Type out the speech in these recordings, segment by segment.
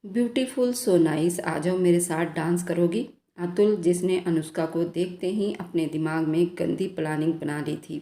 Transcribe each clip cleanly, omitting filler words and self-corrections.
Beautiful so nice, आ जाओ मेरे साथ डांस करोगी। अतुल, जिसने अनुष्का को देखते ही अपने दिमाग में गंदी प्लानिंग बना ली थी,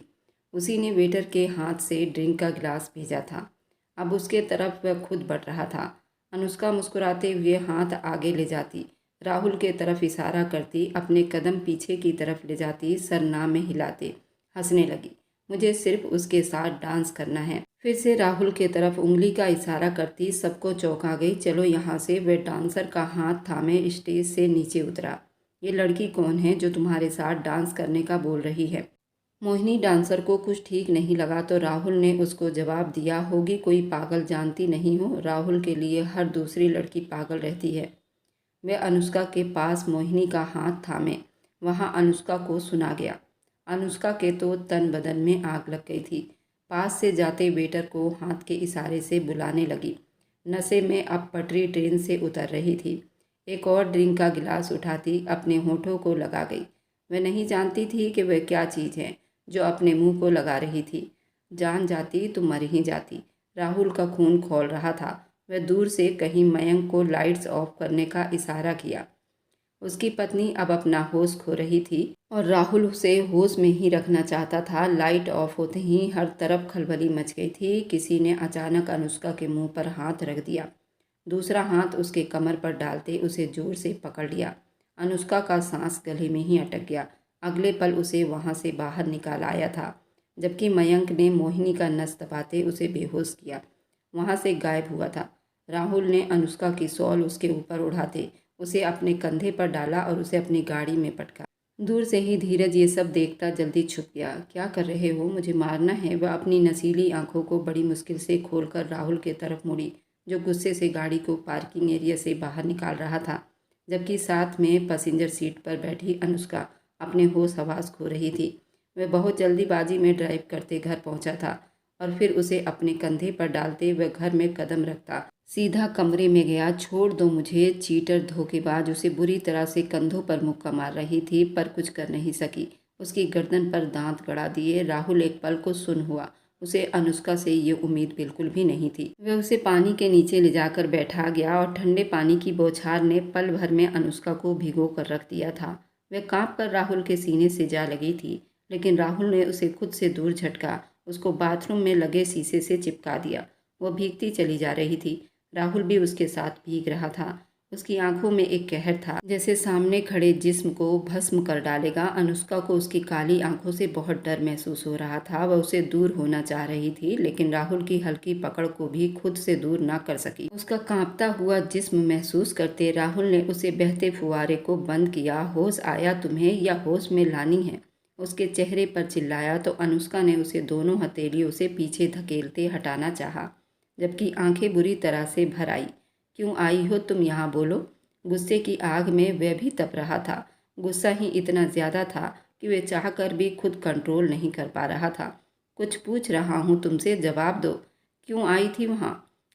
उसी ने वेटर के हाथ से ड्रिंक का गिलास भेजा था। अब उसके तरफ वह खुद बढ़ रहा था। अनुष्का मुस्कुराते हुए हाथ आगे ले जाती, राहुल के तरफ इशारा करती, अपने कदम पीछे की तरफ ले जाती, सर ना में हिलाते हंसने लगी। मुझे सिर्फ उसके साथ डांस करना है। फिर से राहुल के तरफ उंगली का इशारा करती सबको चौंका गई। चलो यहाँ से। वह डांसर का हाथ थामे स्टेज से नीचे उतरा। ये लड़की कौन है जो तुम्हारे साथ डांस करने का बोल रही है? मोहिनी डांसर को कुछ ठीक नहीं लगा तो राहुल ने उसको जवाब दिया, होगी कोई पागल, जानती नहीं हो, राहुल के लिए हर दूसरी लड़की पागल रहती है। वे अनुष्का के पास मोहिनी का हाथ थामे। वहाँ अनुष्का को सुना गया। अनुष्का के तो तन बदन में आग लग गई थी। पास से जाते वेटर को हाथ के इशारे से बुलाने लगी। नशे में अब पटरी ट्रेन से उतर रही थी। एक और ड्रिंक का गिलास उठाती अपने होठों को लगा गई। वह नहीं जानती थी कि वह क्या चीज़ है जो अपने मुंह को लगा रही थी। जान जाती तो मर ही जाती। राहुल का खून खौल रहा था। वह दूर से कहीं मयंक को लाइट्स ऑफ करने का इशारा किया। उसकी पत्नी अब अपना होश खो रही थी और राहुल उसे होश में ही रखना चाहता था। लाइट ऑफ होते ही हर तरफ खलबली मच गई थी। किसी ने अचानक अनुष्का के मुंह पर हाथ रख दिया। दूसरा हाथ उसके कमर पर डालते उसे जोर से पकड़ लिया। अनुष्का का सांस गले में ही अटक गया। अगले पल उसे वहां से बाहर निकाल आया था, जबकि मयंक ने मोहिनी का नस दबाते उसे बेहोश किया वहां से गायब हुआ था। राहुल ने अनुष्का की शॉल उसके ऊपर उड़ाते उसे अपने कंधे पर डाला और उसे अपनी गाड़ी में पटका। दूर से ही धीरज ये सब देखता जल्दी छुप गया। क्या कर रहे हो? मुझे मारना है। वह अपनी नसीली आंखों को बड़ी मुश्किल से खोलकर राहुल के तरफ मुड़ी, जो गुस्से से गाड़ी को पार्किंग एरिया से बाहर निकाल रहा था, जबकि साथ में पैसेंजर सीट पर बैठी अनुष्का अपने होश हवास खो रही थी। वह बहुत जल्दीबाजी में ड्राइव करते घर पहुंचा था और फिर उसे अपने कंधे पर डालते वह घर में कदम रखता सीधा कमरे में गया। छोड़ दो मुझे, चीटर, धोखेबाज। उसे बुरी तरह से कंधों पर मुक्का मार रही थी पर कुछ कर नहीं सकी। उसकी गर्दन पर दांत गड़ा दिए। राहुल एक पल को सुन्न हुआ। उसे अनुष्का से ये उम्मीद बिल्कुल भी नहीं थी। वह उसे पानी के नीचे ले जाकर बैठा गया और ठंडे पानी की बौछार ने पल भर में अनुष्का को भिगो कर रख दिया था। वह कांप कर राहुल के सीने से जा लगी थी, लेकिन राहुल ने उसे खुद से दूर झटका, उसको बाथरूम में लगे शीशे से चिपका दिया। वो भीगती चली जा रही थी। राहुल भी उसके साथ भीग रहा था। उसकी आंखों में एक कहर था, जैसे सामने खड़े जिस्म को भस्म कर डालेगा। अनुष्का को उसकी काली आंखों से बहुत डर महसूस हो रहा था। वह उसे दूर होना चाह रही थी, लेकिन राहुल की हल्की पकड़ को भी खुद से दूर ना कर सकी। उसका कांपता हुआ जिस्म महसूस करते राहुल ने उसे बहते फुवारे को बंद किया। होश आया तुम्हें या होश में लानी है? उसके चेहरे पर चिल्लाया तो अनुष्का ने उसे दोनों हथेलियों से पीछे धकेलते हटाना चाहा, जबकि आंखें बुरी तरह से भर आई। क्यों आई हो तुम यहाँ, बोलो। गुस्से की आग में वह भी तप रहा था। गुस्सा ही इतना ज़्यादा था कि वह चाहकर भी खुद कंट्रोल नहीं कर पा रहा था। कुछ पूछ रहा हूँ तुमसे, जवाब दो। क्यों आई थी वहाँ?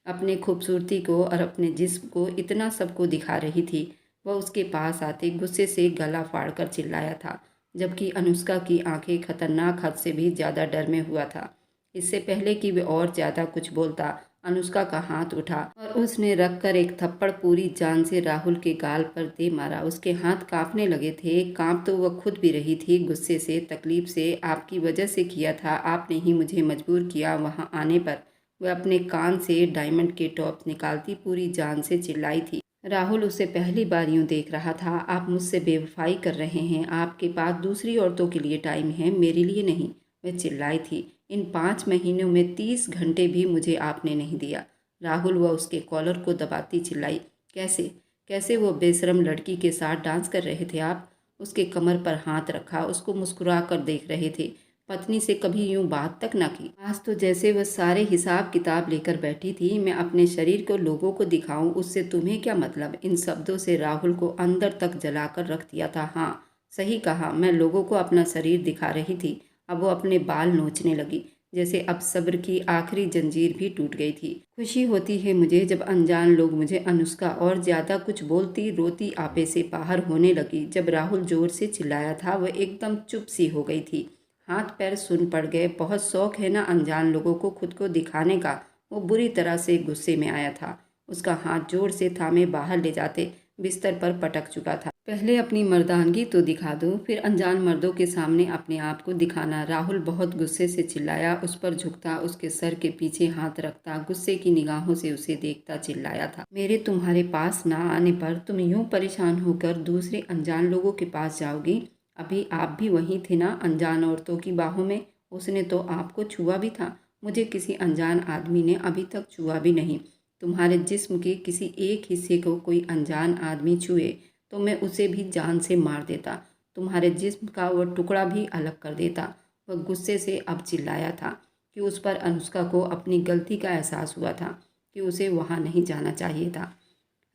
अपने खूबसूरती को और अपने जिस्म को इतना सबको दिखा रही थी। वह उसके पास आते गुस्से से गला फाड़कर चिल्लाया था, जबकि अनुष्का की आंखें खतरनाक हद से भी ज़्यादा डर में हुआ था। इससे पहले कि वह और ज़्यादा कुछ बोलता, अनुष्का का हाथ उठा और उसने रखकर एक थप्पड़ पूरी जान से राहुल के गाल पर दे मारा। उसके हाथ कांपने लगे थे। कांप तो वह खुद भी रही थी, गुस्से से, तकलीफ से। आपकी वजह से किया था, आपने ही मुझे मजबूर किया। वहां आने पर वह अपने कान से डायमंड के टॉप्स निकालती पूरी जान से चिल्लाई थी। राहुल उसे पहली बार यूं देख रहा था। आप मुझसे बेवफाई कर रहे हैं। आपके पास दूसरी औरतों के लिए टाइम है, मेरे लिए नहीं, वह चिल्लाई थी। इन 5 महीनों में 30 घंटे भी मुझे आपने नहीं दिया। राहुल वह उसके कॉलर को दबाती चिल्लाई, कैसे कैसे वो बेशरम लड़की के साथ डांस कर रहे थे आप? उसके कमर पर हाथ रखा, उसको मुस्कुरा कर देख रहे थे। पत्नी से कभी यूं बात तक ना की। आज तो जैसे वह सारे हिसाब किताब लेकर बैठी थी। मैं अपने शरीर को लोगों को दिखाऊं, उससे तुम्हें क्या मतलब? इन शब्दों से राहुल को अंदर तक जलाकर रख दिया था। हाँ, सही कहा, मैं लोगों को अपना शरीर दिखा रही थी। अब वो अपने बाल नोचने लगी, जैसे अब सब्र की आखिरी जंजीर भी टूट गई थी। खुशी होती है मुझे जब अनजान लोग मुझे अनुष्का और ज्यादा कुछ बोलती। रोती आपे से बाहर होने लगी। जब राहुल जोर से चिल्लाया था वह एकदम चुप सी हो गई थी। हाथ पैर सुन पड़ गए। बहुत शौक है ना अनजान लोगों को खुद को दिखाने का। वो बुरी तरह से गुस्से में आया था। उसका हाथ जोर से थामे बाहर ले जाते बिस्तर पर पटक चुका था। पहले अपनी मर्दानगी तो दिखा दो, फिर अनजान मर्दों के सामने अपने आप को दिखाना। राहुल बहुत गुस्से से चिल्लाया, उस पर झुकता, उसके सर के पीछे हाथ रखता, गुस्से की निगाहों से उसे देखता चिल्लाया था, मेरे तुम्हारे पास ना आने पर तुम यूं परेशान होकर दूसरे अनजान लोगों के पास जाओगी? अभी आप भी वहीं थे ना, अनजान औरतों की बाहों में। उसने तो आपको छुआ भी था। मुझे किसी अनजान आदमी ने अभी तक छुआ भी नहीं। तुम्हारे जिस्म के किसी एक हिस्से को कोई अनजान आदमी छुए तो मैं उसे भी जान से मार देता, तुम्हारे जिस्म का वह टुकड़ा भी अलग कर देता। वह गुस्से से अब चिल्लाया था कि उस पर अनुष्का को अपनी गलती का एहसास हुआ था कि उसे वहाँ नहीं जाना चाहिए था।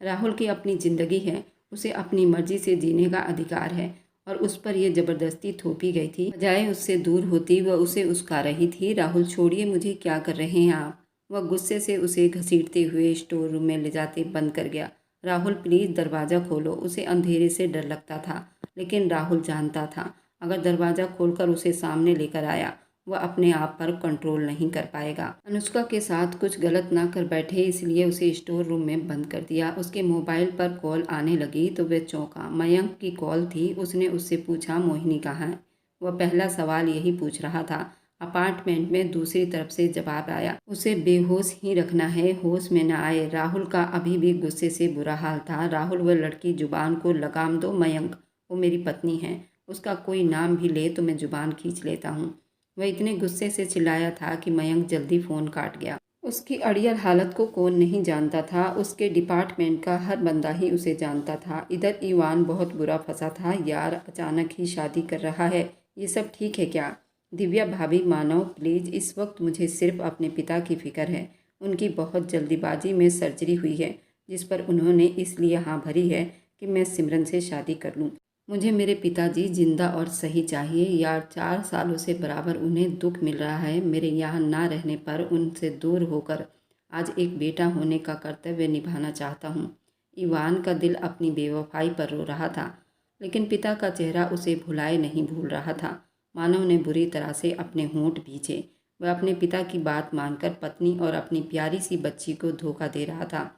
राहुल की अपनी ज़िंदगी है, उसे अपनी मर्जी से जीने का अधिकार है और उस पर यह ज़बरदस्ती थोपी गई थी। बजाय उससे दूर होती वह उसे उस्का रही थी। राहुल छोड़िए मुझे, क्या कर रहे हैं आप? वह गुस्से से उसे घसीटते हुए स्टोर रूम में ले जाते बंद कर गया। राहुल प्लीज़ दरवाज़ा खोलो। उसे अंधेरे से डर लगता था, लेकिन राहुल जानता था अगर दरवाज़ा खोलकर उसे सामने लेकर आया वह अपने आप पर कंट्रोल नहीं कर पाएगा। अनुष्का के साथ कुछ गलत ना कर बैठे, इसलिए उसे स्टोर रूम में बंद कर दिया। उसके मोबाइल पर कॉल आने लगी तो वह चौंका। मयंक की कॉल थी। उसने उससे पूछा मोहिनी कहाँ है? वह पहला सवाल यही पूछ रहा था। अपार्टमेंट में दूसरी तरफ से जवाब आया, उसे बेहोश ही रखना है, होश में न आए। राहुल का अभी भी गुस्से से बुरा हाल था। राहुल, वह लड़की जुबान को लगाम दो। मयंक वो मेरी पत्नी है, उसका कोई नाम भी ले तो मैं जुबान खींच लेता हूँ। वह इतने गुस्से से चिल्लाया था कि मयंक जल्दी फ़ोन काट गया। उसकी अड़ियल हालत को कौन नहीं जानता था। उसके डिपार्टमेंट का हर बंदा ही उसे जानता था। इधर ईवान बहुत बुरा फंसा था। यार अचानक ही शादी कर रहा है, ये सब ठीक है क्या? दिव्या भाभी मानो प्लीज़, इस वक्त मुझे सिर्फ अपने पिता की फ़िक्र है। उनकी बहुत जल्दीबाजी में सर्जरी हुई है जिस पर उन्होंने इसलिए हाँ भरी है कि मैं सिमरन से शादी कर लूँ। मुझे मेरे पिताजी जिंदा और सही चाहिए। यार 4 सालों से बराबर उन्हें दुख मिल रहा है मेरे यहाँ ना रहने पर। उनसे दूर होकर आज एक बेटा होने का कर्तव्य निभाना चाहता हूँ। ईवान का दिल अपनी बेवफाई पर रो रहा था, लेकिन पिता का चेहरा उसे भुलाए नहीं भूल रहा था। मानव ने बुरी तरह से अपने होंठ भींचे। वह अपने पिता की बात मानकर पत्नी और अपनी प्यारी सी बच्ची को धोखा दे रहा था।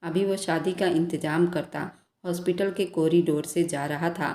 अभी वह शादी का इंतजाम करता हॉस्पिटल के कॉरिडोर से जा रहा था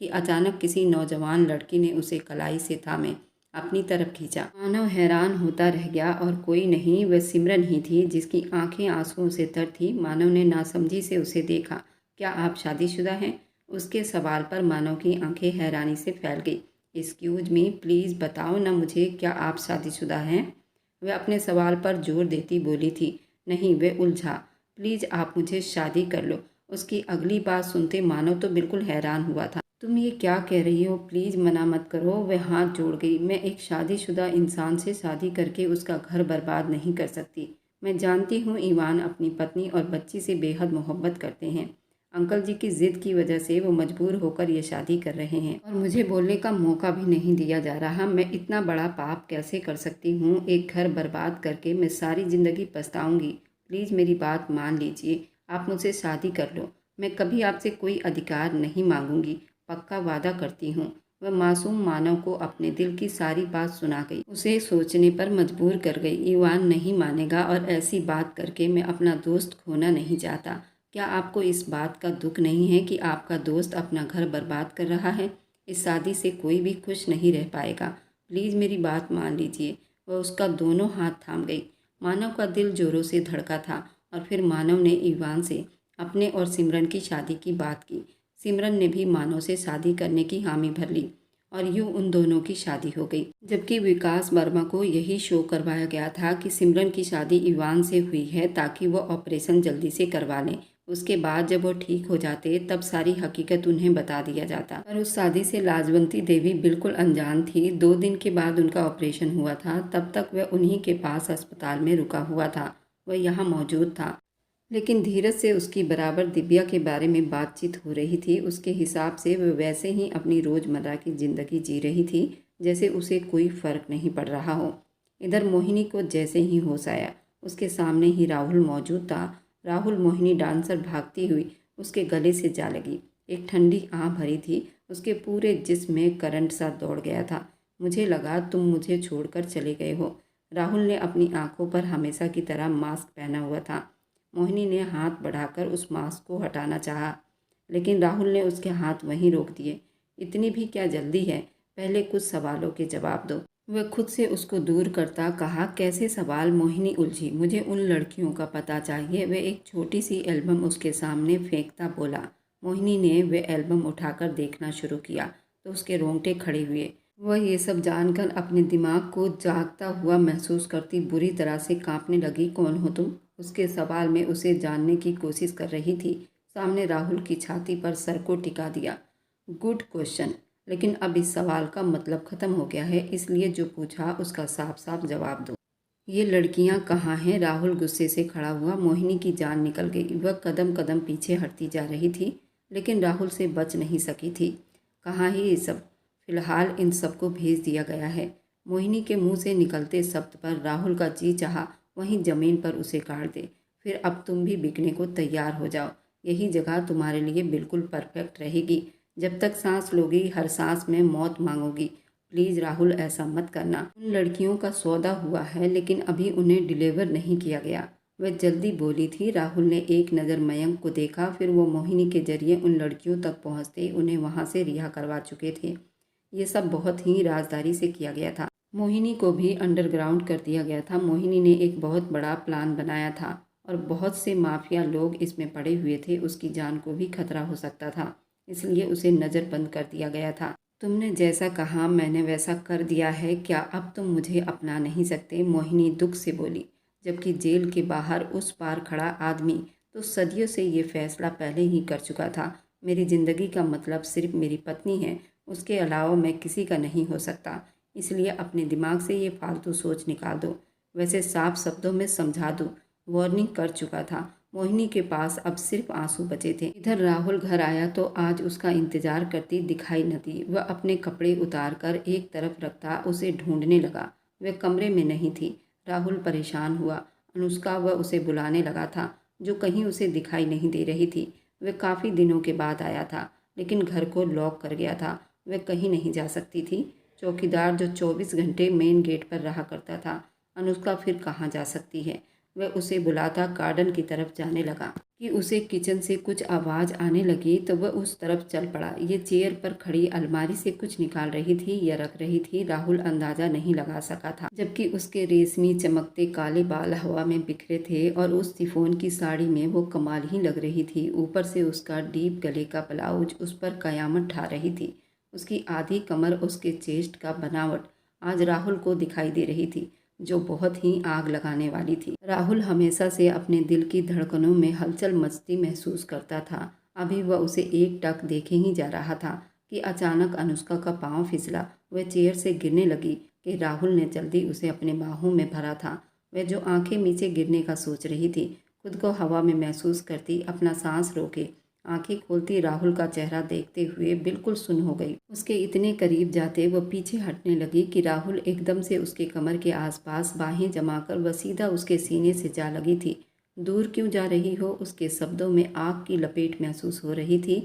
कि अचानक किसी नौजवान लड़की ने उसे कलाई से थामे अपनी तरफ खींचा। मानव हैरान होता रह गया और कोई नहीं, वह सिमरन ही थी जिसकी आंखें आंसुओं से तर थी। मानव ने नासमझी से उसे देखा। क्या आप शादीशुदा हैं? उसके सवाल पर मानव की आंखें हैरानी से फैल गई। एक्सक्यूज मी, प्लीज़ बताओ ना मुझे, क्या आप शादीशुदा हैं? वह अपने सवाल पर जोर देती बोली थी। नहीं, वह उलझा। प्लीज़ आप मुझे शादी कर लो। उसकी अगली बात सुनते मानव तो बिल्कुल हैरान हुआ था। तुम ये क्या कह रही हो? प्लीज़ मना मत करो। वह हाथ जोड़ गई। मैं एक शादीशुदा इंसान से शादी करके उसका घर बर्बाद नहीं कर सकती। मैं जानती हूँ ईवान अपनी पत्नी और बच्ची से बेहद मोहब्बत करते हैं। अंकल जी की ज़िद की वजह से वो मजबूर होकर ये शादी कर रहे हैं और मुझे बोलने का मौका भी नहीं दिया जा रहा। मैं इतना बड़ा पाप कैसे कर सकती हूँ? एक घर बर्बाद करके मैं सारी ज़िंदगी पछताऊँगी। प्लीज़ मेरी बात मान लीजिए, आप मुझसे शादी कर लो। मैं कभी आपसे कोई अधिकार नहीं मांगूंगी, पक्का वादा करती हूँ। वह मासूम मानव को अपने दिल की सारी बात सुना गई, उसे सोचने पर मजबूर कर गई। ईवान नहीं मानेगा और ऐसी बात करके मैं अपना दोस्त खोना नहीं चाहता। क्या आपको इस बात का दुख नहीं है कि आपका दोस्त अपना घर बर्बाद कर रहा है? इस शादी से कोई भी खुश नहीं रह पाएगा। प्लीज़ मेरी बात मान लीजिए। वह उसका दोनों हाथ थाम गई। मानव का दिल जोरों से धड़का था और फिर मानव ने ईवान से अपने और सिमरन की शादी की बात की। सिमरन ने भी मानव से शादी करने की हामी भर ली और यूं उन दोनों की शादी हो गई। जबकि विकास वर्मा को यही शो करवाया गया था कि सिमरन की शादी ईवान से हुई है ताकि वह ऑपरेशन जल्दी से करवा लें। उसके बाद जब वो ठीक हो जाते तब सारी हकीकत उन्हें बता दिया जाता। पर उस शादी से लाजवंती देवी बिल्कुल अनजान थी। 2 दिन के बाद उनका ऑपरेशन हुआ था। तब तक वह उन्हीं के पास अस्पताल में रुका हुआ था। वह यहाँ मौजूद था, लेकिन धीरज से उसकी बराबर दिव्या के बारे में बातचीत हो रही थी। उसके हिसाब से वह वैसे ही अपनी रोज़मर्रा की ज़िंदगी जी रही थी जैसे उसे कोई फ़र्क नहीं पड़ रहा हो। इधर मोहिनी को जैसे ही होश आया, उसके सामने ही राहुल मौजूद था। राहुल मोहिनी डांसर भागती हुई उसके गले से जा लगी। एक ठंडी आह भरी थी, उसके पूरे जिस्म में करंट सा दौड़ गया था। मुझे लगा तुम मुझे छोड़कर चले गए हो। राहुल ने अपनी आंखों पर हमेशा की तरह मास्क पहना हुआ था। मोहिनी ने हाथ बढ़ाकर उस मास्क को हटाना चाहा, लेकिन राहुल ने उसके हाथ वहीं रोक दिए। इतनी भी क्या जल्दी है, पहले कुछ सवालों के जवाब दो। वह खुद से उसको दूर करता कहा, कैसे सवाल? मोहिनी उलझी। मुझे उन लड़कियों का पता चाहिए। वह एक छोटी सी एल्बम उसके सामने फेंकता बोला। मोहिनी ने वह एल्बम उठाकर देखना शुरू किया तो उसके रोंगटे खड़े हुए। वह ये सब जानकर अपने दिमाग को जागता हुआ महसूस करती बुरी तरह से कांपने लगी। कौन हो तुम? उसके सवाल में उसे जानने की कोशिश कर रही थी। सामने राहुल की छाती पर सर को टिका दिया। गुड क्वेश्चन, लेकिन अब इस सवाल का मतलब ख़त्म हो गया है, इसलिए जो पूछा उसका साफ साफ जवाब दो। ये लड़कियां कहाँ हैं? राहुल गुस्से से खड़ा हुआ। मोहिनी की जान निकल गई। वह कदम कदम पीछे हटती जा रही थी, लेकिन राहुल से बच नहीं सकी थी। कहाँ ही ये सब? फिलहाल इन सबको भेज दिया गया है। मोहिनी के मुंह से निकलते शब्द पर राहुल का जी चाहा वहीं ज़मीन पर उसे काट दे। फिर अब तुम भी बिकने को तैयार हो जाओ। यही जगह तुम्हारे लिए बिल्कुल परफेक्ट रहेगी। जब तक सांस लोगी हर सांस में मौत मांगोगी। प्लीज़ राहुल, ऐसा मत करना। उन लड़कियों का सौदा हुआ है, लेकिन अभी उन्हें डिलीवर नहीं किया गया। वह जल्दी बोली थी। राहुल ने एक नज़र मयंक को देखा, फिर वो मोहिनी के जरिए उन लड़कियों तक पहुंचते उन्हें वहां से रिहा करवा चुके थे। ये सब बहुत ही राजदारी से किया गया था। मोहिनी को भी अंडरग्राउंड कर दिया गया था। मोहिनी ने एक बहुत बड़ा प्लान बनाया था और बहुत से माफिया लोग इसमें पड़े हुए थे। उसकी जान को भी खतरा हो सकता था, इसलिए उसे नज़रबंद कर दिया गया था। तुमने जैसा कहा मैंने वैसा कर दिया है। क्या अब तुम मुझे अपना नहीं सकते? मोहिनी दुख से बोली। जबकि जेल के बाहर उस पार खड़ा आदमी तो सदियों से ये फैसला पहले ही कर चुका था। मेरी ज़िंदगी का मतलब सिर्फ मेरी पत्नी है, उसके अलावा मैं किसी का नहीं हो सकता। इसलिए अपने दिमाग से ये फालतू सोच निकाल दो। वैसे साफ शब्दों में समझा दूँ, वार्निंग कर चुका था। मोहिनी के पास अब सिर्फ आंसू बचे थे। इधर राहुल घर आया तो आज उसका इंतजार करती दिखाई न दी। वह अपने कपड़े उतार कर एक तरफ रखता उसे ढूंढने लगा। वह कमरे में नहीं थी। राहुल परेशान हुआ। अनुष्का वह उसे बुलाने लगा था, जो कहीं उसे दिखाई नहीं दे रही थी। वह काफ़ी दिनों के बाद आया था, लेकिन घर को लॉक कर गया था। वह कहीं नहीं जा सकती थी। चौकीदार जो 24 घंटे मेन गेट पर रहा करता था, अनुष्का फिर कहाँ जा सकती है? वह उसे बुलाता गार्डन की तरफ जाने लगा कि उसे किचन से कुछ आवाज़ आने लगी तो वह उस तरफ चल पड़ा। ये चेयर पर खड़ी अलमारी से कुछ निकाल रही थी या रख रही थी, राहुल अंदाज़ा नहीं लगा सका था। जबकि उसके रेशमी चमकते काले बाल हवा में बिखरे थे और उस शिफॉन की साड़ी में वो कमाल ही लग रही थी। ऊपर से उसका डीप गले का ब्लाउज उस पर कयामत ढा रही थी। उसकी आधी कमर, उसके चेस्ट का बनावट आज राहुल को दिखाई दे रही थी, जो बहुत ही आग लगाने वाली थी। राहुल हमेशा से अपने दिल की धड़कनों में हलचल मचती महसूस करता था। अभी वह उसे एक टक देखे ही जा रहा था कि अचानक अनुष्का का पांव फिसला। वह चेयर से गिरने लगी कि राहुल ने जल्दी उसे अपने बाहों में भरा था। वह जो आंखें नीचे गिरने का सोच रही थी, खुद को हवा में महसूस करती अपना सांस रोके आंखें खोलती राहुल का चेहरा देखते हुए बिल्कुल सुन्न हो गई। उसके इतने करीब जाते वह पीछे हटने लगी कि राहुल एकदम से उसके कमर के आसपास बाहें जमाकर वह सीधा उसके सीने से जा लगी थी। दूर क्यों जा रही हो? उसके शब्दों में आग की लपेट महसूस हो रही थी।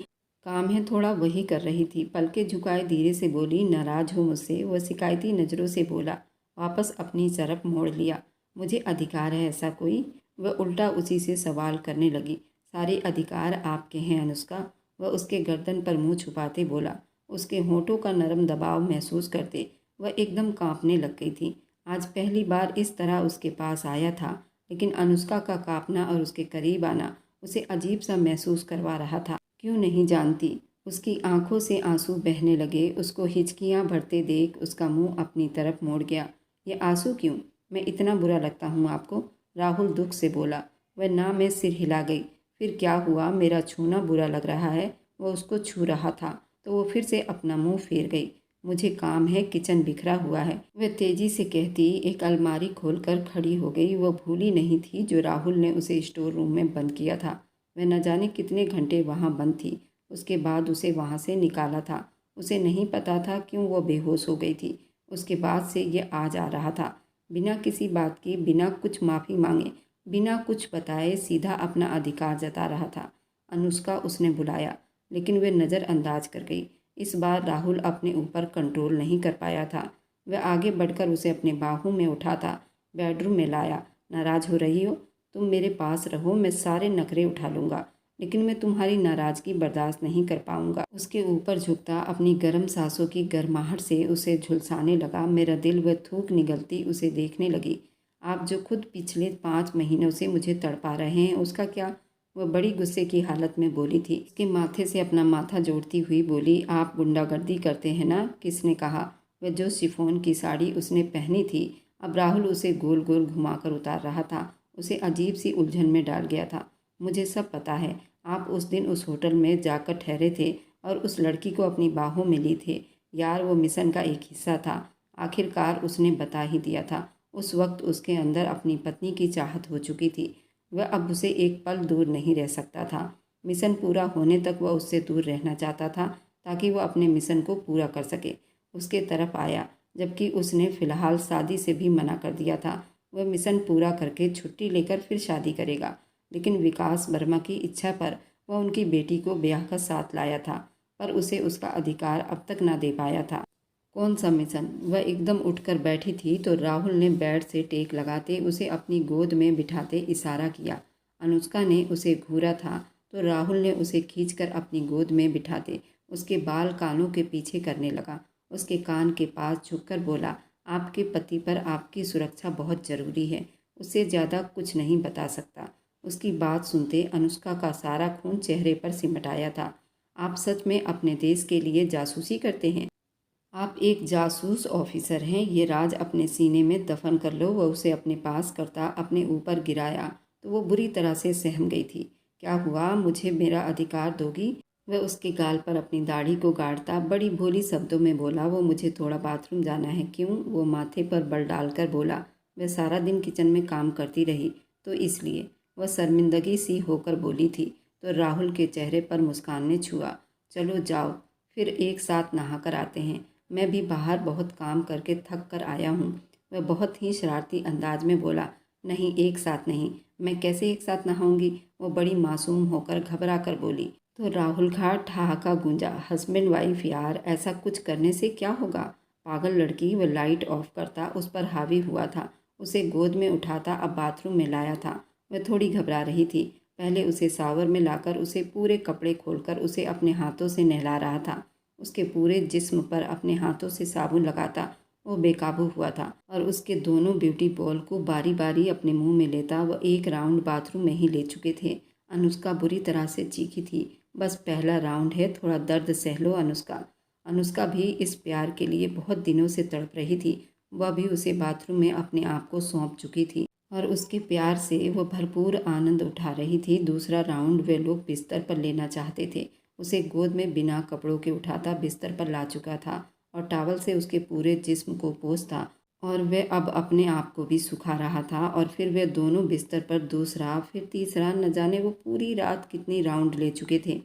काम है थोड़ा, वही कर रही थी। पलके झुकाए धीरे से बोली, नाराज हो मुझसे? वह शिकायती नज़रों से बोला। वापस अपनी तरफ मोड़ लिया। मुझे अधिकार है ऐसा कोई? वह उल्टा उसी से सवाल करने लगी। सारे अधिकार आपके हैं अनुष्का। वह उसके गर्दन पर मुंह छुपाते बोला। उसके होठों का नरम दबाव महसूस करते वह एकदम कांपने लग गई थी। आज पहली बार इस तरह उसके पास आया था, लेकिन अनुष्का का कांपना और उसके करीब आना उसे अजीब सा महसूस करवा रहा था। क्यों नहीं जानती? उसकी आंखों से आंसू बहने लगे। उसको हिचकियां भरते देख उसका मुंह अपनी तरफ मोड़ गया। ये आंसू क्यों? मैं इतना बुरा लगता हूँ आपको? राहुल दुख से बोला। वह ना में सिर हिला गई। फिर क्या हुआ? मेरा छूना बुरा लग रहा है? वह उसको छू रहा था तो वो फिर से अपना मुंह फेर गई। मुझे काम है, किचन बिखरा हुआ है, वह तेजी से कहती एक अलमारी खोलकर खड़ी हो गई। वह भूली नहीं थी जो राहुल ने उसे स्टोर रूम में बंद किया था। वह न जाने कितने घंटे वहाँ बंद थी। उसके बाद उसे वहाँ से निकाला था। उसे नहीं पता था क्यों वह बेहोश हो गई थी। उसके बाद से ये आज आ रहा था, बिना किसी बात की, बिना कुछ माफ़ी मांगे, बिना कुछ बताए सीधा अपना अधिकार जता रहा था। अनुष्का उसने बुलाया, लेकिन वह नज़रअंदाज कर गई। इस बार राहुल अपने ऊपर कंट्रोल नहीं कर पाया था। वह आगे बढ़कर उसे अपने बाहों में उठाता बेडरूम में लाया। नाराज हो रही हो? तुम मेरे पास रहो, मैं सारे नखरे उठा लूँगा, लेकिन मैं तुम्हारी नाराज़गी बर्दाश्त नहीं कर पाऊँगा। उसके ऊपर झुकता अपनी गर्म सांसों की गर्माहट से उसे झुलसाने लगा। मेरा दिल व थूक निगलती उसे देखने लगी। आप जो खुद पिछले 5 महीनों से मुझे तड़पा रहे हैं, उसका क्या? वह बड़ी गुस्से की हालत में बोली थी। उसके माथे से अपना माथा जोड़ती हुई बोली, आप गुंडागर्दी करते हैं ना? किसने कहा? वह जो शिफॉन की साड़ी उसने पहनी थी, अब राहुल उसे गोल गोल घुमाकर उतार रहा था, उसे अजीब सी उलझन में डाल गया था। मुझे सब पता है। आप उस दिन उस होटल में जाकर ठहरे थे और उस लड़की को अपनी बाहों में ली थे। यार, वो मिशन का एक हिस्सा था। आखिरकार उसने बता ही दिया था। उस वक्त उसके अंदर अपनी पत्नी की चाहत हो चुकी थी। वह अब उसे एक पल दूर नहीं रह सकता था। मिशन पूरा होने तक वह उससे दूर रहना चाहता था, ताकि वह अपने मिशन को पूरा कर सके। उसके तरफ आया, जबकि उसने फ़िलहाल शादी से भी मना कर दिया था। वह मिशन पूरा करके छुट्टी लेकर फिर शादी करेगा, लेकिन विकास वर्मा की इच्छा पर वह उनकी बेटी को ब्याह का साथ लाया था, पर उसे उसका अधिकार अब तक ना दे पाया था। कौन सा मिशन? वह एकदम उठकर बैठी थी तो राहुल ने बेड से टेक लगाते उसे अपनी गोद में बिठाते इशारा किया। अनुष्का ने उसे घूरा था तो राहुल ने उसे खींचकर अपनी गोद में बिठाते उसके बाल कानों के पीछे करने लगा। उसके कान के पास झुककर बोला, आपके पति पर आपकी सुरक्षा बहुत ज़रूरी है, उससे ज़्यादा कुछ नहीं बता सकता। उसकी बात सुनते अनुष्का का सारा खून चेहरे पर सिमट आया था। आप सच में अपने देश के लिए जासूसी करते हैं? आप एक जासूस ऑफिसर हैं, ये राज अपने सीने में दफन कर लो। वह उसे अपने पास करता अपने ऊपर गिराया तो वो बुरी तरह से सहम गई थी। क्या हुआ? मुझे मेरा अधिकार दोगी? वह उसके गाल पर अपनी दाढ़ी को गाड़ता बड़ी भोली शब्दों में बोला, वो मुझे थोड़ा बाथरूम जाना है। क्यों? वो माथे पर बल डालकर बोला, वह सारा दिन किचन में काम करती रही तो इसलिए। वह शर्मिंदगी सी होकर बोली थी तो राहुल के चेहरे पर मुस्कान ने छुआ। चलो जाओ, फिर एक साथ नहा कर आते हैं। मैं भी बाहर बहुत काम करके थक कर आया हूँ। वह बहुत ही शरारती अंदाज में बोला, नहीं, एक साथ नहीं। मैं कैसे एक साथ नहाऊंगी? वो बड़ी मासूम होकर घबरा कर बोली। तो राहुल का ठहाका गूंजा, हस्बैंड वाइफ यार, ऐसा कुछ करने से क्या होगा? पागल लड़की। वह लाइट ऑफ करता उस पर हावी हुआ था, उसे गोद में उठाता अब बाथरूम में लाया था। वह थोड़ी घबरा रही थी। पहले उसे शावर में लाकर उसे पूरे कपड़े खोलकर उसे अपने हाथों से नहला रहा था। उसके पूरे जिस्म पर अपने हाथों से साबुन लगाता वो बेकाबू हुआ था और उसके दोनों ब्यूटी बॉल को बारी बारी अपने मुंह में लेता। वह एक राउंड बाथरूम में ही ले चुके थे। अनुष्का बुरी तरह से चीखी थी, बस पहला राउंड है, थोड़ा दर्द सह लो अनुष्का। अनुष्का भी इस प्यार के लिए बहुत दिनों से तड़प रही थी। वह भी उसे बाथरूम में अपने आप को सौंप चुकी थी और उसके प्यार से वह भरपूर आनंद उठा रही थी। दूसरा राउंड वे लोग बिस्तर पर लेना चाहते थे। उसे गोद में बिना कपड़ों के उठाता बिस्तर पर ला चुका था और टॉवल से उसके पूरे जिस्म को पोंछता और वह अब अपने आप को भी सुखा रहा था। और फिर वे दोनों बिस्तर पर दूसरा फिर तीसरा, न जाने वो पूरी रात कितनी राउंड ले चुके थे।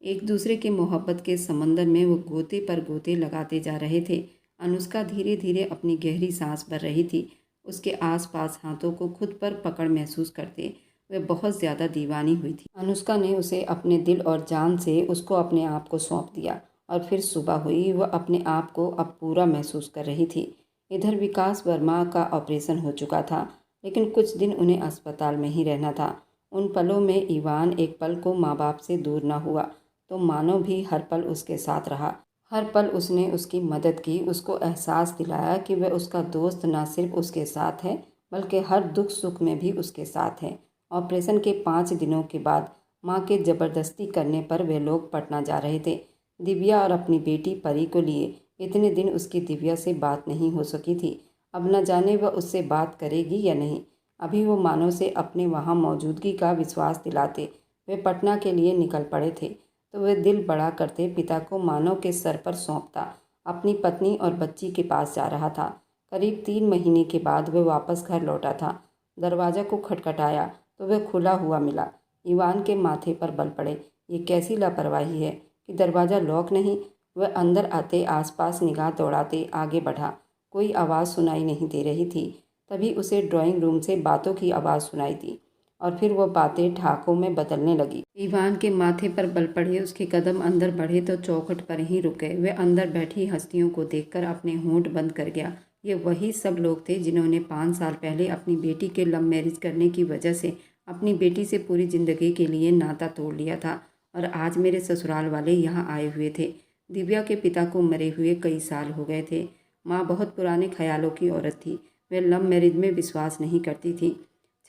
एक दूसरे के मोहब्बत के समंदर में वो गोते पर गोते लगाते जा रहे थे। अनुष्का धीरे धीरे अपनी गहरी सांस भर रही थी। उसके आसपास हाथों को खुद पर पकड़ महसूस करते वह बहुत ज़्यादा दीवानी हुई थी। अनुष्का ने उसे अपने दिल और जान से उसको अपने आप को सौंप दिया और फिर सुबह हुई। वह अपने आप को अब पूरा महसूस कर रही थी। इधर विकास वर्मा का ऑपरेशन हो चुका था, लेकिन कुछ दिन उन्हें अस्पताल में ही रहना था। उन पलों में इवान एक पल को माँ बाप से दूर न हुआ तो मानो भी हर पल उसके साथ रहा। हर पल उसने उसकी मदद की, उसको एहसास दिलाया कि वह उसका दोस्त न सिर्फ उसके साथ है बल्कि हर दुख सुख में भी उसके साथ है। ऑपरेशन के 5 दिनों के बाद माँ के ज़बरदस्ती करने पर वे लोग पटना जा रहे थे। दिव्या और अपनी बेटी परी को लिए। इतने दिन उसकी दिव्या से बात नहीं हो सकी थी। अब न जाने वह उससे बात करेगी या नहीं। अभी वो मानो से अपने वहाँ मौजूदगी का विश्वास दिलाते वे पटना के लिए निकल पड़े थे तो वे दिल बड़ा करते पिता को मानव के सर पर सौंपता अपनी पत्नी और बच्ची के पास जा रहा था। करीब 3 महीने के बाद वह वापस घर लौटा था। दरवाज़ा को खटखटाया तो वह खुला हुआ मिला। ईवान के माथे पर बल पड़े। ये कैसी लापरवाही है कि दरवाज़ा लॉक नहीं। वह अंदर आते आसपास निगाह दौड़ाते आगे बढ़ा। कोई आवाज़ सुनाई नहीं दे रही थी। तभी उसे ड्राइंग रूम से बातों की आवाज़ सुनाई दी और फिर वह बातें ठहाकों में बदलने लगी। ईवान के माथे पर बल पड़े। उसके कदम अंदर बढ़े तो चौखट पर ही रुक गए। वह अंदर बैठी हस्तियों को देखकर अपने होंठ बंद कर गया। ये वही सब लोग थे जिन्होंने 5 साल पहले अपनी बेटी के लव मैरिज करने की वजह से अपनी बेटी से पूरी ज़िंदगी के लिए नाता तोड़ लिया था और आज मेरे ससुराल वाले यहाँ आए हुए थे। दिव्या के पिता को मरे हुए कई साल हो गए थे। माँ बहुत पुराने ख्यालों की औरत थी। वह लव मैरिज में विश्वास नहीं करती थी।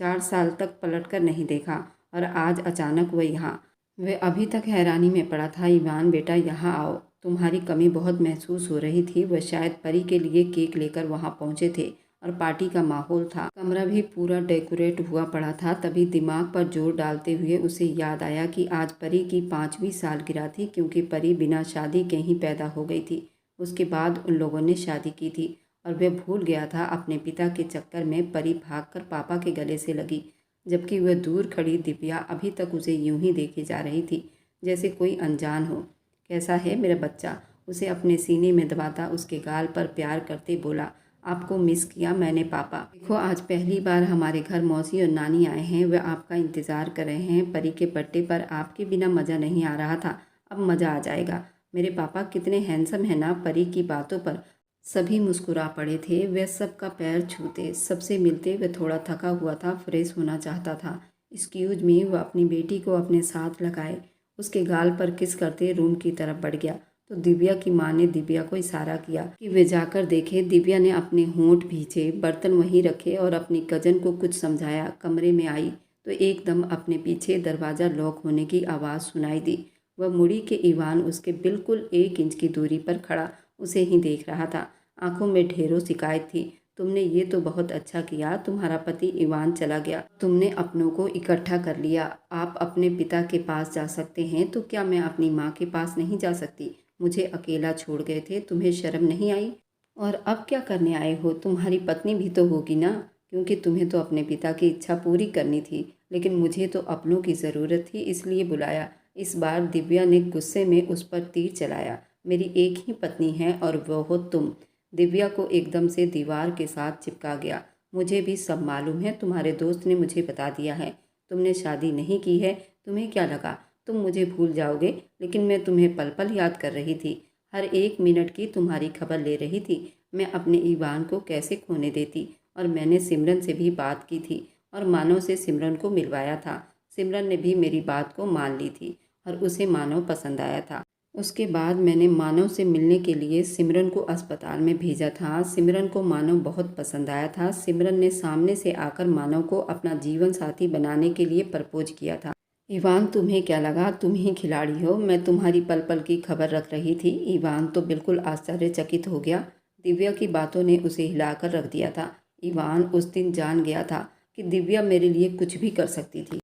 4 साल तक पलटकर नहीं देखा और आज अचानक वह यहाँ। वह अभी तक हैरानी में पड़ा था। इवान बेटा यहाँ आओ, तुम्हारी कमी बहुत महसूस हो रही थी। वह शायद परी के लिए केक लेकर वहाँ पहुँचे थे और पार्टी का माहौल था। कमरा भी पूरा डेकोरेट हुआ पड़ा था। तभी दिमाग पर जोर डालते हुए उसे याद आया कि आज परी की 5वीं सालगिरह थी, क्योंकि परी बिना शादी के ही पैदा हो गई थी। उसके बाद उन लोगों ने शादी की थी और वह भूल गया था। अपने पिता के चक्कर में परी भागकर पापा के गले से लगी, जबकि वह दूर खड़ी दिव्या अभी तक उसे यूं ही देखे जा रही थी जैसे कोई अनजान हो। कैसा है मेरा बच्चा? उसे अपने सीने में दबाता उसके गाल पर प्यार करते बोला, आपको मिस किया मैंने पापा। देखो, आज पहली बार हमारे घर मौसी और नानी आए हैं। वे आपका इंतज़ार कर रहे हैं। परी के बर्थडे पर आपके बिना मज़ा नहीं आ रहा था, अब मज़ा आ जाएगा। मेरे पापा कितने हैंडसम है ना। परी की बातों पर सभी मुस्कुरा पड़े थे। वह सबका पैर छूते, सबसे मिलते। वह थोड़ा थका हुआ था, फ्रेश होना चाहता था। एक्सक्यूज मी, वह अपनी बेटी को अपने साथ लगाए उसके गाल पर किस करते रूम की तरफ बढ़ गया तो दिव्या की माँ ने दिव्या को इशारा किया कि वे जाकर देखे। दिव्या ने अपने होंठ भींचे, बर्तन वहीं रखे और अपनी कजन को कुछ समझाया। कमरे में आई तो एकदम अपने पीछे दरवाज़ा लॉक होने की आवाज़ सुनाई दी। वह मुड़ी के इवान उसके बिल्कुल 1 इंच की दूरी पर खड़ा उसे ही देख रहा था। आंखों में ढेरों शिकायत थी। तुमने ये तो बहुत अच्छा किया, तुम्हारा पति इवान चला गया, तुमने अपनों को इकट्ठा कर लिया, आप अपने पिता के पास जा सकते हैं, तो क्या मैं अपनी माँ के पास नहीं जा सकती? मुझे अकेला छोड़ गए थे, तुम्हें शर्म नहीं आई? और अब क्या करने आए हो? तुम्हारी पत्नी भी तो होगी ना, क्योंकि तुम्हें तो अपने पिता की इच्छा पूरी करनी थी, लेकिन मुझे तो अपनों की ज़रूरत थी, इसलिए बुलाया। इस बार दिव्या ने गुस्से में उस पर तीर चलाया। मेरी एक ही पत्नी है और वह हो तुम। दिव्या को एकदम से दीवार के साथ चिपका गया। मुझे भी सब मालूम है, तुम्हारे दोस्त ने मुझे बता दिया है। तुमने शादी नहीं की है, तुम्हें क्या लगा तुम मुझे भूल जाओगे? लेकिन मैं तुम्हें पल पल याद कर रही थी, हर 1 मिनट की तुम्हारी खबर ले रही थी। मैं अपने ईवान को कैसे खोने देती? और मैंने सिमरन से भी बात की थी और मानव से सिमरन को मिलवाया था। सिमरन ने भी मेरी बात को मान ली थी और उसे मानव पसंद आया था। उसके बाद मैंने मानव से मिलने के लिए सिमरन को अस्पताल में भेजा था। सिमरन को मानव बहुत पसंद आया था। सिमरन ने सामने से आकर मानव को अपना जीवन साथी बनाने के लिए प्रपोज किया था। इवान, तुम्हें क्या लगा तुम ही खिलाड़ी हो? मैं तुम्हारी पल पल की खबर रख रही थी। इवान तो बिल्कुल आश्चर्यचकित हो गया। दिव्या की बातों ने उसे हिलाकर रख दिया था। इवान उस दिन जान गया था कि दिव्या मेरे लिए कुछ भी कर सकती थी,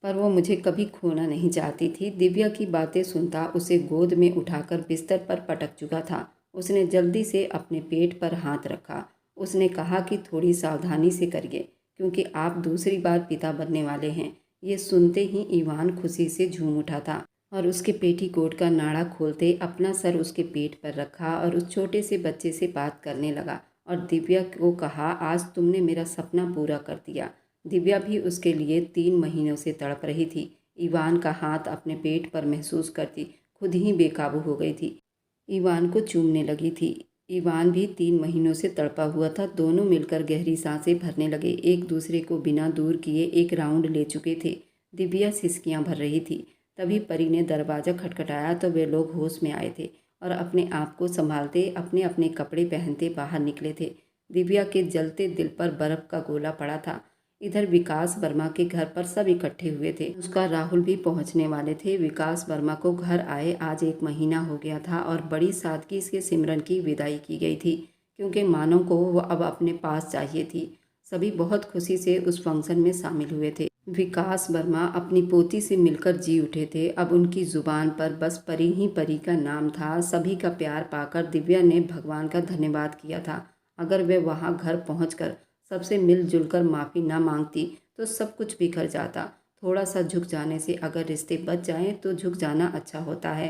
पर वो मुझे कभी खोना नहीं चाहती थी। दिव्या की बातें सुनता उसे गोद में उठाकर बिस्तर पर पटक चुका था। उसने जल्दी से अपने पेट पर हाथ रखा। उसने कहा कि थोड़ी सावधानी से करिए, क्योंकि आप दूसरी बार पिता बनने वाले हैं। ये सुनते ही इवान खुशी से झूम उठा था और उसके पेटीकोट का नाड़ा खोलते अपना सर उसके पेट पर रखा और उस छोटे से बच्चे से बात करने लगा और दिव्या को कहा, आज तुमने मेरा सपना पूरा कर दिया। दिव्या भी उसके लिए 3 महीनों से तड़प रही थी। इवान का हाथ अपने पेट पर महसूस करती खुद ही बेकाबू हो गई थी। इवान को चूमने लगी थी। इवान भी 3 महीनों से तड़पा हुआ था। दोनों मिलकर गहरी सांसें भरने लगे। एक दूसरे को बिना दूर किए एक राउंड ले चुके थे। दिव्या सिसकियां भर रही थी। तभी परी ने दरवाज़ा खटखटाया तो वे लोग होश में आए थे और अपने आप को संभालते अपने अपने कपड़े पहनते बाहर निकले थे। दिव्या के जलते दिल पर बर्फ़ का गोला पड़ा था। इधर विकास वर्मा के घर पर सब इकट्ठे हुए थे। उसका राहुल भी पहुंचने वाले थे। विकास वर्मा को घर आए आज 1 महीना हो गया था और बड़ी सादगी से सिमरन की विदाई की गई थी, क्योंकि मानव को वो अब अपने पास चाहिए थी। सभी बहुत खुशी से उस फंक्शन में शामिल हुए थे। विकास वर्मा अपनी पोती से मिलकर जी उठे थे। अब उनकी जुबान पर बस परी ही परी का नाम था। सभी का प्यार पाकर दिव्या ने भगवान का धन्यवाद किया था। अगर वे वहाँ घर पहुँचकर सबसे मिलजुल कर माफ़ी ना मांगती तो सब कुछ बिखर जाता। थोड़ा सा झुक जाने से अगर रिश्ते बच जाएं तो झुक जाना अच्छा होता है।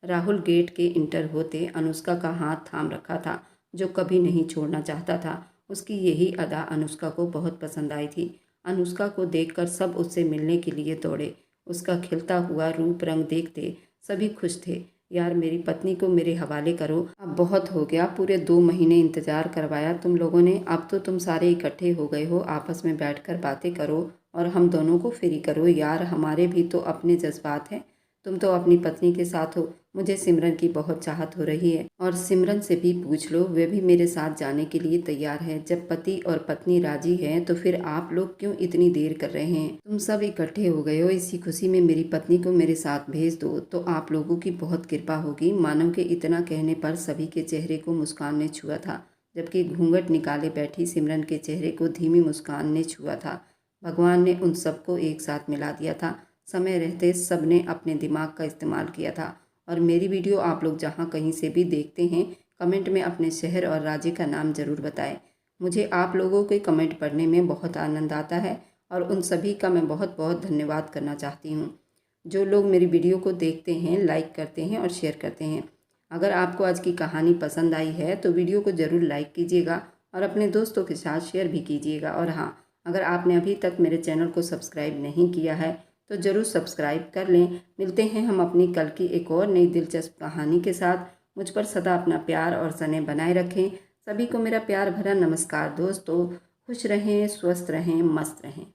राहुल गेट के इंटर होते अनुष्का का हाथ थाम रखा था, जो कभी नहीं छोड़ना चाहता था। उसकी यही अदा अनुष्का को बहुत पसंद आई थी। अनुष्का को देखकर सब उससे मिलने के लिए दौड़े। उसका खिलता हुआ रूप रंग देखते सभी खुश थे। यार, मेरी पत्नी को मेरे हवाले करो, अब बहुत हो गया। पूरे 2 महीने इंतज़ार करवाया तुम लोगों ने, अब तो तुम सारे इकट्ठे हो गए हो, आपस में बैठकर बातें करो। और हम दोनों को फ्री करो यार, हमारे भी तो अपने जज्बात हैं। तुम तो अपनी पत्नी के साथ हो, मुझे सिमरन की बहुत चाहत हो रही है और सिमरन से भी पूछ लो, वे भी मेरे साथ जाने के लिए तैयार है। जब पति और पत्नी राजी हैं तो फिर आप लोग क्यों इतनी देर कर रहे हैं? तुम सब इकट्ठे हो गए हो, इसी खुशी में मेरी पत्नी को मेरे साथ भेज दो तो आप लोगों की बहुत कृपा होगी। मानव के इतना कहने पर सभी के चेहरे को मुस्कान ने छुआ था, जबकि घूंघट निकाले बैठी सिमरन के चेहरे को धीमी मुस्कान ने छुआ था। भगवान ने उन सबको एक साथ मिला दिया था। समय रहते सब ने अपने दिमाग का इस्तेमाल किया था। और मेरी वीडियो आप लोग जहाँ कहीं से भी देखते हैं, कमेंट में अपने शहर और राज्य का नाम ज़रूर बताएं। मुझे आप लोगों के कमेंट पढ़ने में बहुत आनंद आता है और उन सभी का मैं बहुत बहुत धन्यवाद करना चाहती हूँ। जो लोग मेरी वीडियो को देखते हैं, लाइक करते हैं और शेयर करते हैं। अगर आपको आज की कहानी पसंद आई है तो वीडियो को ज़रूर लाइक कीजिएगा और अपने दोस्तों के साथ शेयर भी कीजिएगा। और हाँ, अगर आपने अभी तक मेरे चैनल को सब्सक्राइब नहीं किया है तो ज़रूर सब्सक्राइब कर लें। मिलते हैं हम अपनी कल की एक और नई दिलचस्प कहानी के साथ। मुझ पर सदा अपना प्यार और स्नेह बनाए रखें। सभी को मेरा प्यार भरा नमस्कार दोस्तों। खुश रहें, स्वस्थ रहें, मस्त रहें।